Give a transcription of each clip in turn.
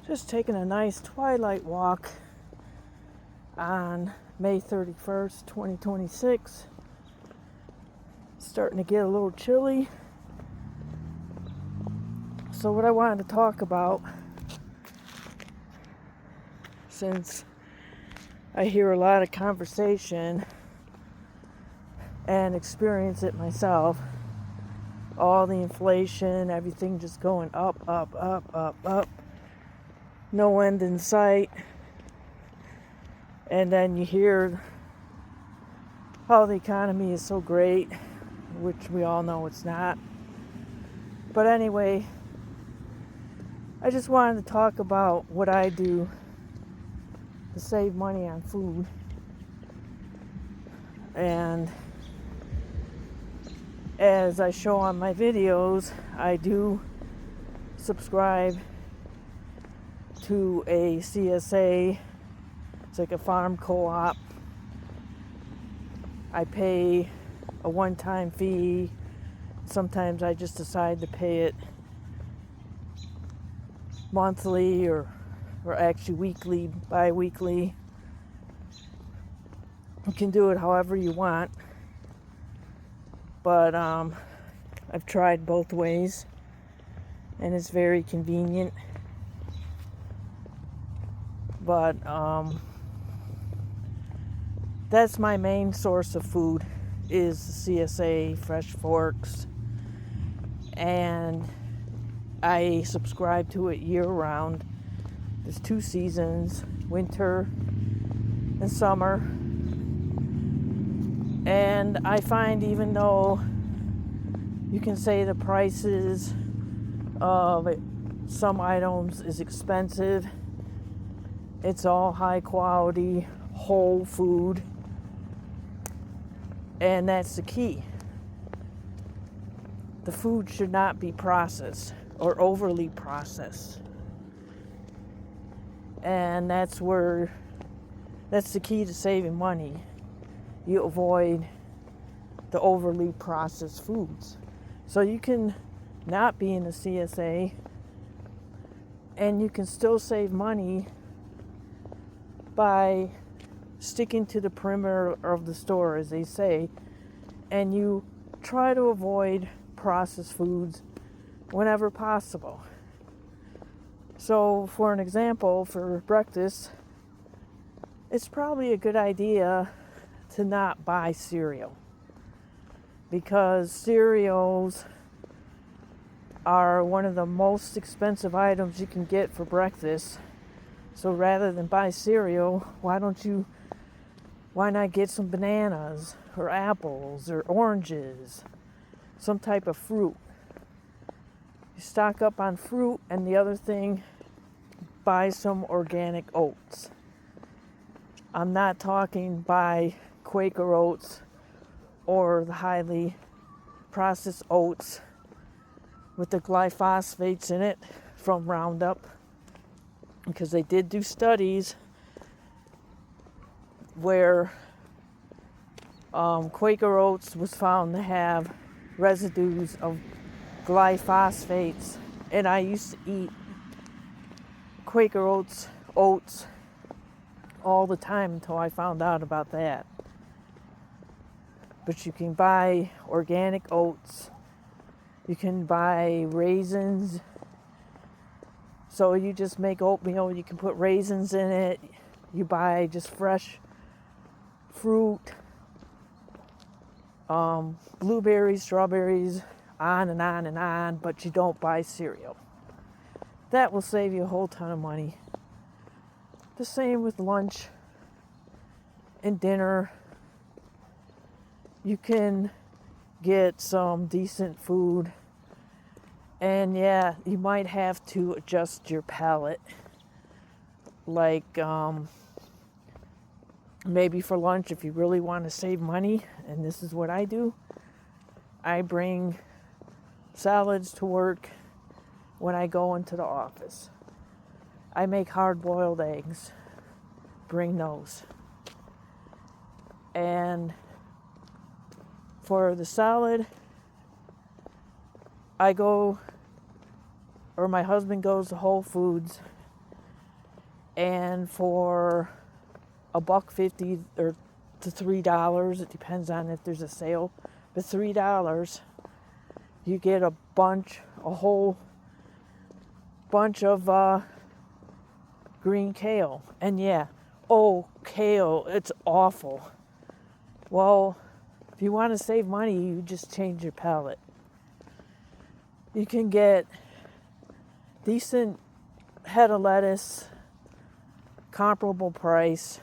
Just taking a nice twilight walk on May 31st, 2026. Starting to get a little chilly. So what I wanted to talk about, since I hear a lot of conversation and experience it myself, all the inflation, everything just going up, up. No end in sight. And then you hear how the economy is so great, which we all know it's not. But anyway, I just wanted to talk about what I do to save money on food. And as I show on my videos, I do subscribe to a CSA. It's like a farm co-op. I pay a one-time fee. Sometimes I just decide to pay it monthly or actually weekly, bi-weekly. You can do it however you want. But I've tried both ways, and it's very convenient. But that's my main source of food, is CSA Fresh Forks, and I subscribe to it year round. There's 2 seasons, winter and summer. And I find, even though you can say the prices of some items is expensive, it's all high quality, whole food. And that's the key. The food should not be processed or overly processed. And that's the key to saving money. You avoid the overly processed foods. So you can not be in the CSA and you can still save money by sticking to the perimeter of the store, as they say, and you try to avoid processed foods whenever possible. So for an example, for breakfast, it's probably a good idea to not buy cereal, because cereals are one of the most expensive items you can get for breakfast. So rather than buy cereal, why not get some bananas or apples or oranges, some type of fruit. You stock up on fruit, and the other thing, buy some organic oats. I'm not talking buy Quaker oats or the highly processed oats with the glyphosates in it from Roundup, because they did do studies where Quaker oats was found to have residues of glyphosates, and I used to eat Quaker oats all the time until I found out about that. But you can buy organic oats, you can buy raisins. So you just make oatmeal, you can put raisins in it, you buy just fresh fruit, blueberries, strawberries, on and on and on, but you don't buy cereal. That will save you a whole ton of money. The same with lunch and dinner. You can get some decent food. And yeah, you might have to adjust your palate. Like maybe for lunch, if you really want to save money, and this is what I do, I bring salads to work when I go into the office. I make hard-boiled eggs. Bring those. And for the salad, I go, or my husband goes to Whole Foods And for $1.50 or to $3, it depends on if there's a sale, but $3, you get a whole bunch of green kale. And yeah, oh, kale, it's awful. Well, if you want to save money, you just change your palate. You can get decent head of lettuce, comparable price,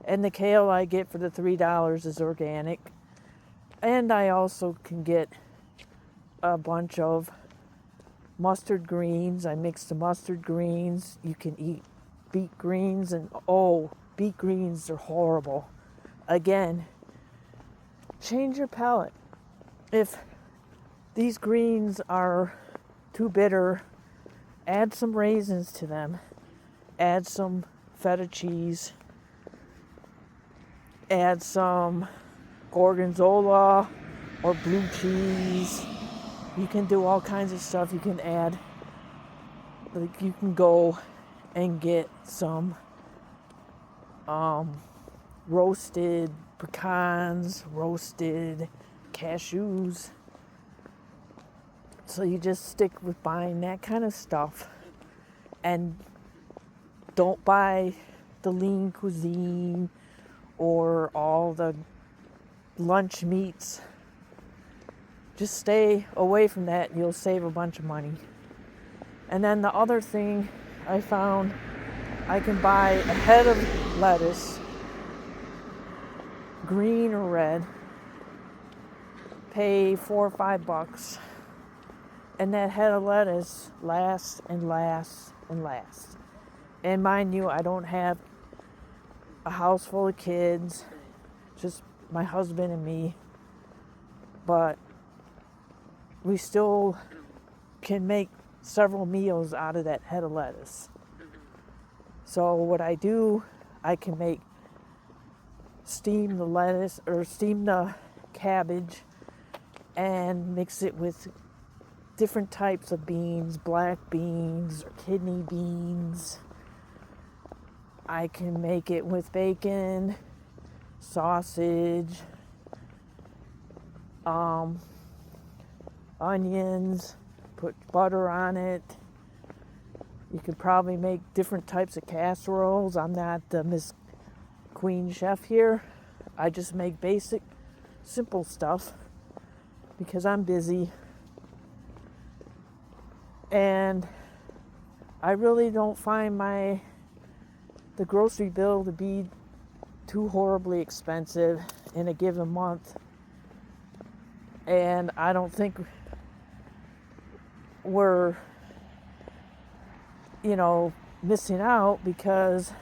and the kale I get for the $3 is organic. And I also can get a bunch of mustard greens. I mix the mustard greens. You can eat beet greens, and oh, beet greens are horrible. Again, change your palate. If these greens are too bitter, add some raisins to them. Add some feta cheese. Add some gorgonzola or blue cheese. You can do all kinds of stuff. You can add, like, you can go and get some roasted pecans, roasted cashews. So you just stick with buying that kind of stuff, and don't buy the lean cuisine or all the lunch meats. Just stay away from that and you'll save a bunch of money. And then the other thing I found, I can buy a head of lettuce, green or red, pay $4 or $5, and that head of lettuce lasts and lasts and lasts. And mind you, I don't have a house full of kids, just my husband and me, but we still can make several meals out of that head of lettuce. So what I do, I can steam the lettuce or steam the cabbage and mix it with different types of beans, black beans or kidney beans. I can make it with bacon, sausage, onions, put butter on it. You could probably make different types of casseroles. I'm not the Miss Queen Chef here. I just make basic, simple stuff because I'm busy. And I really don't find the grocery bill to be too horribly expensive in a given month. And I don't think we're, missing out, because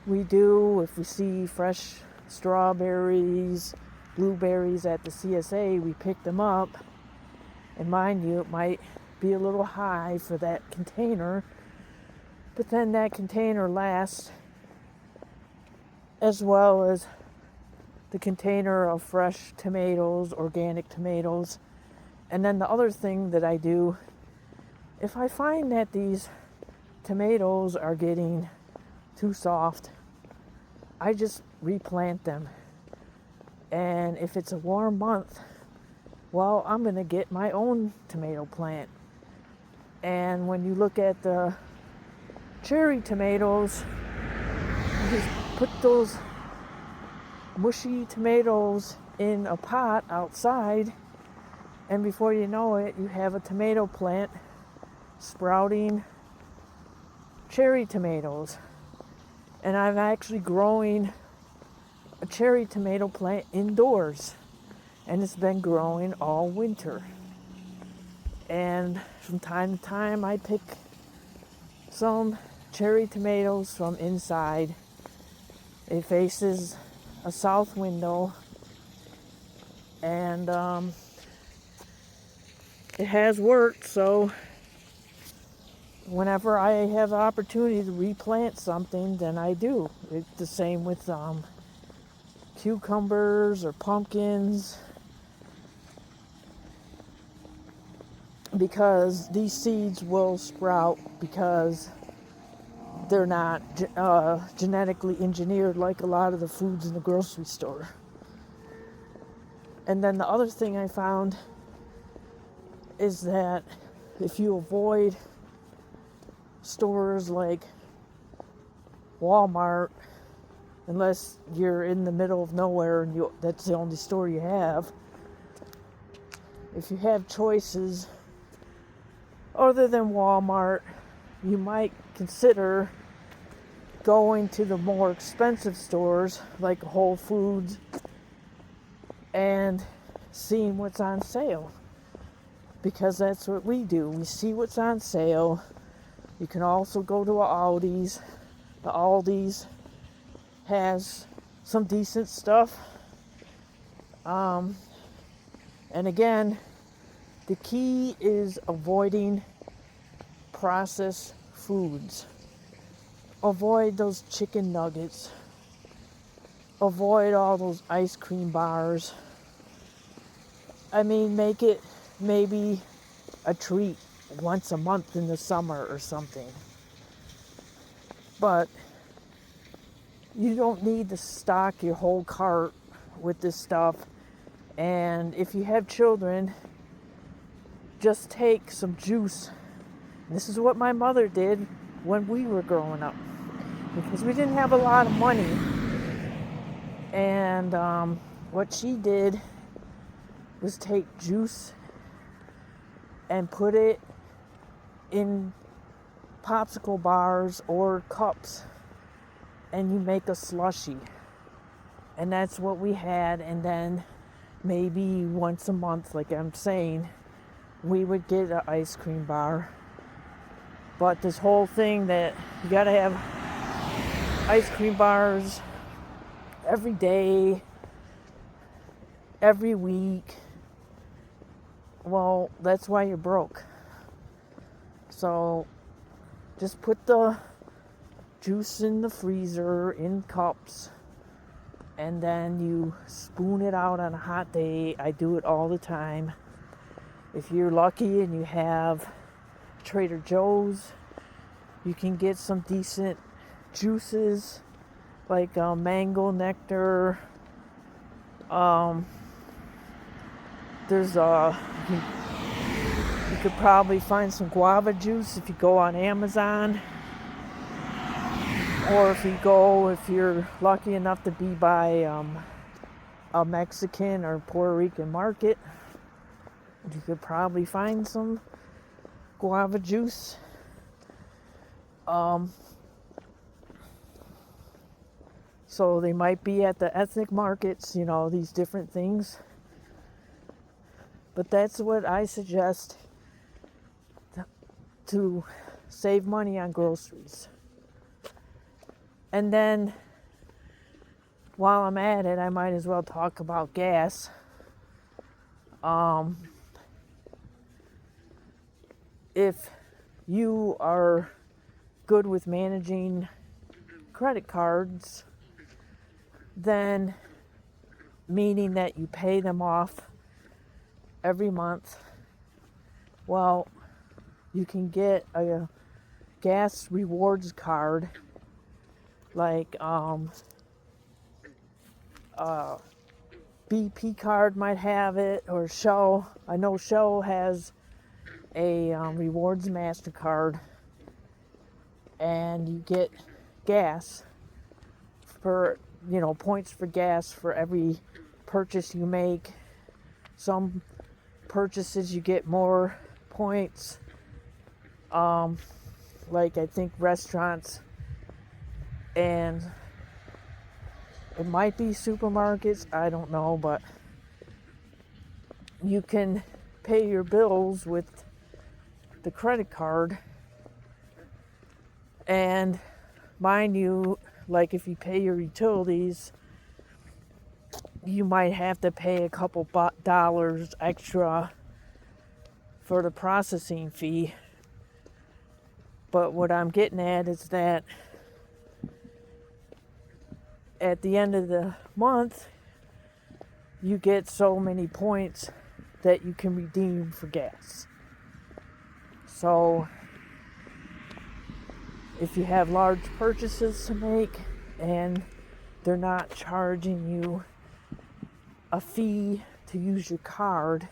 we do, if we see fresh strawberries, blueberries at the CSA, we pick them up. And mind you, it might be a little high for that container, but then that container lasts as well as the container of fresh tomatoes, organic tomatoes. And then the other thing that I do, if I find that these tomatoes are getting too soft, I just replant them. And if it's a warm month, well, I'm going to get my own tomato plant. And when you look at the cherry tomatoes, you just put those mushy tomatoes in a pot outside, and before you know it, you have a tomato plant sprouting cherry tomatoes. And I'm actually growing a cherry tomato plant indoors, and it's been growing all winter. And from time to time, I pick some cherry tomatoes from inside. It faces a south window, and it has worked. So whenever I have the opportunity to replant something, then I do. It's the same with cucumbers or pumpkins, because these seeds will sprout, because they're not genetically engineered like a lot of the foods in the grocery store. And then the other thing I found is that if you avoid stores like Walmart, unless you're in the middle of nowhere and that's the only store you have, if you have choices other than Walmart, you might consider going to the more expensive stores like Whole Foods and seeing what's on sale, because that's what we do. We see what's on sale. You can also go to Aldi's. The Aldi's has some decent stuff. And again, the key is avoiding processed foods. Avoid those chicken nuggets. Avoid all those ice cream bars. I mean, make it maybe a treat once a month in the summer or something. But you don't need to stock your whole cart with this stuff. And if you have children, just take some juice. This is what my mother did when we were growing up, because we didn't have a lot of money. And what she did was take juice and put it in popsicle bars or cups, and you make a slushie. And that's what we had. And then maybe once a month, like I'm saying, we would get an ice cream bar. But this whole thing that you gotta have ice cream bars every day, every week, well, that's why you're broke. So just put the juice in the freezer in cups, and then you spoon it out on a hot day. I do it all the time. If you're lucky and you have Trader Joe's, you can get some decent juices like mango nectar. There's you could probably find some guava juice if you go on Amazon, or if you're lucky enough to be by a Mexican or Puerto Rican market, you could probably find some guava juice. So they might be at the ethnic markets, these different things. But that's what I suggest to save money on groceries. And then, while I'm at it, I might as well talk about gas. If you are good with managing credit cards, then meaning that you pay them off every month, well, you can get a gas rewards card, like BP card might have it, or Shell. I know Shell has a rewards MasterCard, and you get gas for, points for gas for every purchase you make. Some purchases you get more points, like I think restaurants, and it might be supermarkets, I don't know, but you can pay your bills with the credit card. And mind you, like if you pay your utilities, you might have to pay a couple dollars extra for the processing fee. But what I'm getting at is that at the end of the month, you get so many points that you can redeem for gas. So if you have large purchases to make and they're not charging you a fee to use your card,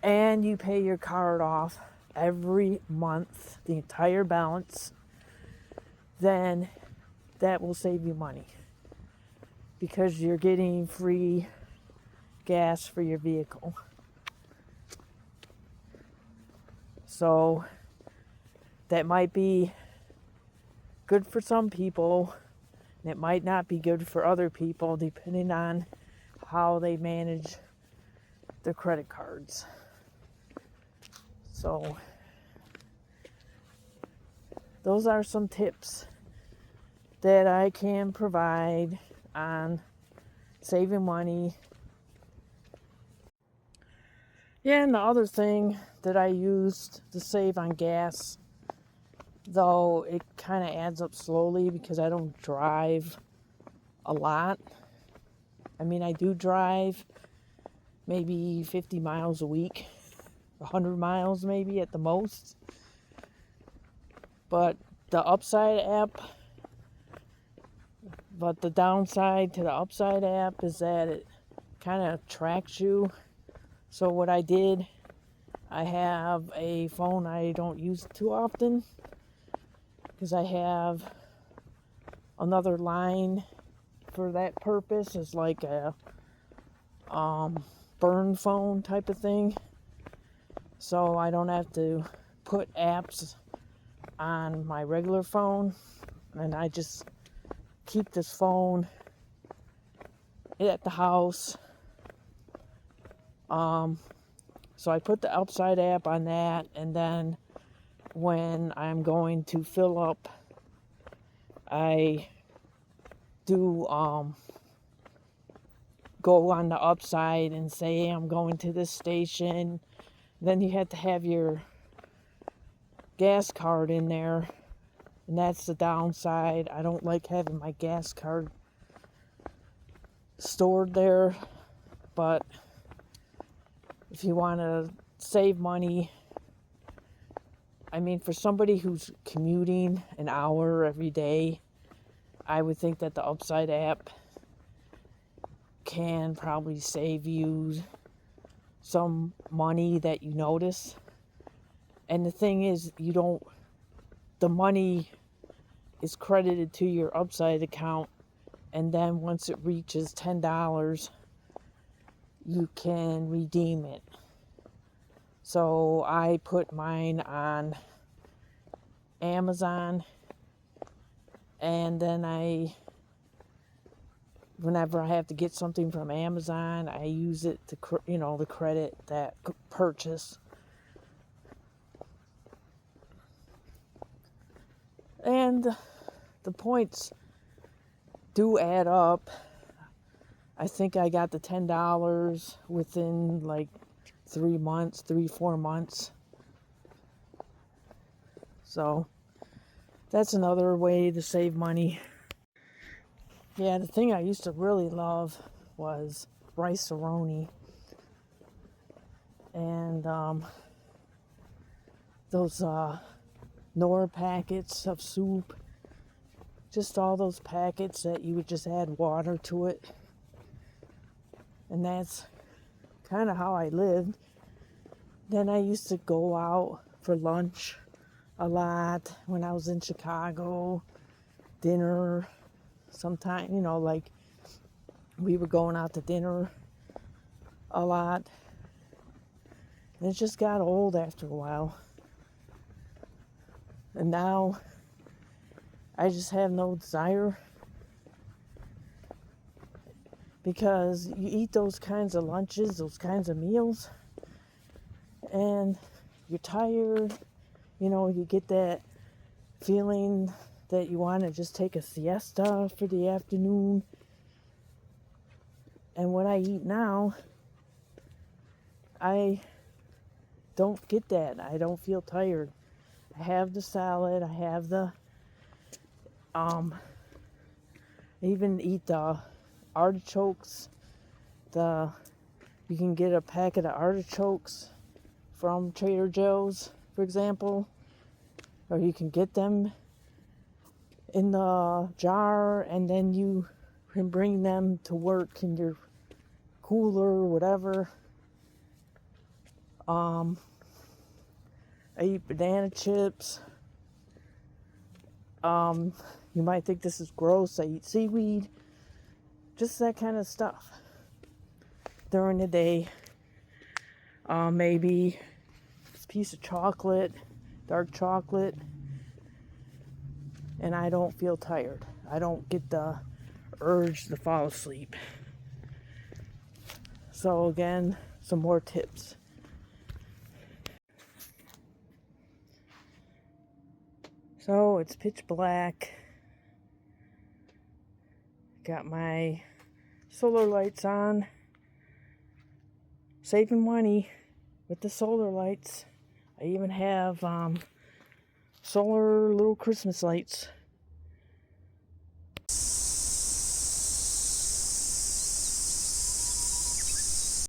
and you pay your card off every month, the entire balance, then that will save you money because you're getting free gas for your vehicle. So that might be good for some people, and it might not be good for other people depending on how they manage their credit cards. So those are some tips that I can provide on saving money. Yeah, and the other thing that I used to save on gas, though it kind of adds up slowly because I don't drive a lot. I mean, I do drive maybe 50 miles a week, 100 miles maybe at the most. But the downside to the upside app is that it kind of tracks you. So what I did, I have a phone I don't use too often because I have another line for that purpose. It's like a burn phone type of thing. So I don't have to put apps on my regular phone, and I just keep this phone at the house. So I put the Upside app on that, and then when I'm going to fill up, I do go on the Upside and say I'm going to this station. Then you have to have your gas card in there, and that's the downside. I don't like having my gas card stored there, but if you want to save money, I mean, for somebody who's commuting an hour every day, I would think that the Upside app can probably save you some money that you notice. And the thing is, the money is credited to your Upside account, and then once it reaches $10, you can redeem it. So I put mine on Amazon, and then whenever I have to get something from Amazon, I use it to credit that purchase. And the points do add up. I think I got the $10 within like 3-4 months. So that's another way to save money. Yeah, the thing I used to really love was rice-a-roni. And those Knorr packets of soup. Just all those packets that you would just add water to it. And that's kind of how I lived. Then I used to go out for lunch a lot when I was in Chicago. Dinner, sometime, like we were going out to dinner a lot. And it just got old after a while. And now I just have no desire, because you eat those kinds of lunches, those kinds of meals, and you're tired. You get that feeling that you want to just take a siesta for the afternoon. And when I eat now, I don't get that. I don't feel tired. I have the salad. I have the I even eat the artichokes. You can get a packet of artichokes from Trader Joe's, for example. or you can get them in the jar and then you can bring them to work in your cooler or whatever. I eat banana chips. You might think this is gross. I eat seaweed. Just that kind of stuff. During the day, maybe a piece of chocolate, dark chocolate, and I don't feel tired. I don't get the urge to fall asleep. So again, some more tips. So it's pitch black. Got my solar lights on. Saving money with the solar lights. I even have solar little Christmas lights